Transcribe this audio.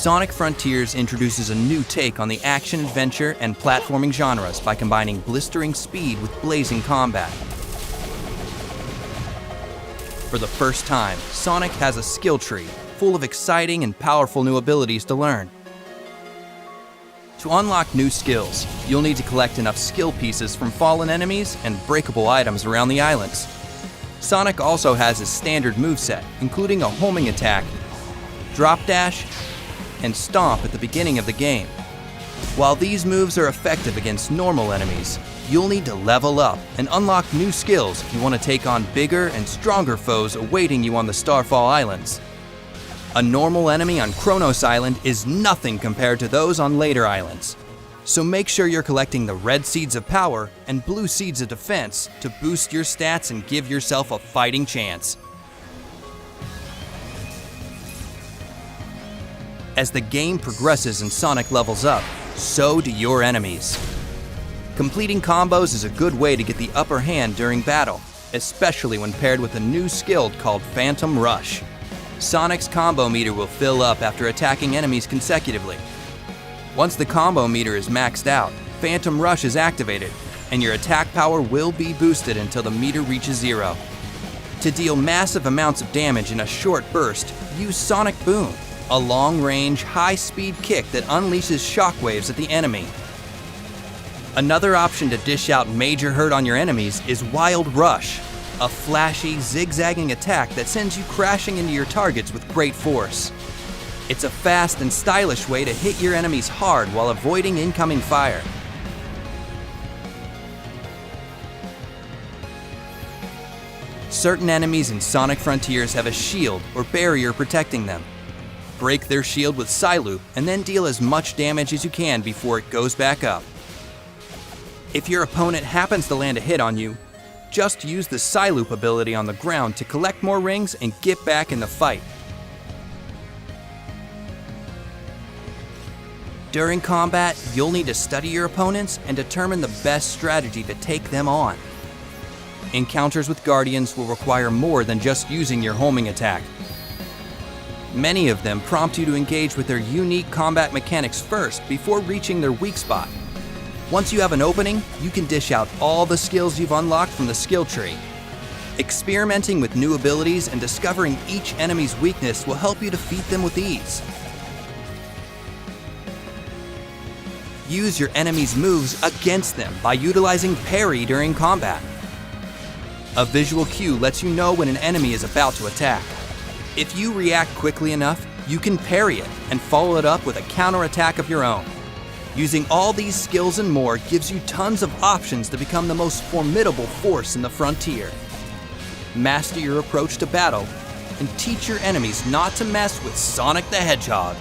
Sonic Frontiers introduces a new take on the action-adventure and platforming genres by combining blistering speed with blazing combat. For the first time, Sonic has a skill tree full of exciting and powerful new abilities to learn. To unlock new skills, you'll need to collect enough skill pieces from fallen enemies and breakable items around the islands. Sonic also has his standard moveset, including a homing attack, drop dash, and stomp at the beginning of the game. While these moves are effective against normal enemies, you'll need to level up and unlock new skills if you want to take on bigger and stronger foes awaiting you on the Starfall Islands. A normal enemy on Kronos Island is nothing compared to those on later islands. So make sure you're collecting the red seeds of power and blue seeds of defense to boost your stats and give yourself a fighting chance. As the game progresses and Sonic levels up, so do your enemies. Completing combos is a good way to get the upper hand during battle, especially when paired with a new skill called Phantom Rush. Sonic's combo meter will fill up after attacking enemies consecutively. Once the combo meter is maxed out, Phantom Rush is activated, and your attack power will be boosted until the meter reaches 0. To deal massive amounts of damage in a short burst, use Sonic Boom, a long-range, high-speed kick that unleashes shockwaves at the enemy. Another option to dish out major hurt on your enemies is Wild Rush, a flashy, zigzagging attack that sends you crashing into your targets with great force. It's a fast and stylish way to hit your enemies hard while avoiding incoming fire. Certain enemies in Sonic Frontiers have a shield or barrier protecting them. Break their shield with Psyloop and then deal as much damage as you can before it goes back up. If your opponent happens to land a hit on you, just use the Psyloop ability on the ground to collect more rings and get back in the fight. During combat, you'll need to study your opponents and determine the best strategy to take them on. Encounters with Guardians will require more than just using your homing attack. Many of them prompt you to engage with their unique combat mechanics first before reaching their weak spot. Once you have an opening, you can dish out all the skills you've unlocked from the skill tree. Experimenting with new abilities and discovering each enemy's weakness will help you defeat them with ease. Use your enemy's moves against them by utilizing parry during combat. A visual cue lets you know when an enemy is about to attack. If you react quickly enough, you can parry it and follow it up with a counterattack of your own. Using all these skills and more gives you tons of options to become the most formidable force in the frontier. Master your approach to battle and teach your enemies not to mess with Sonic the Hedgehog.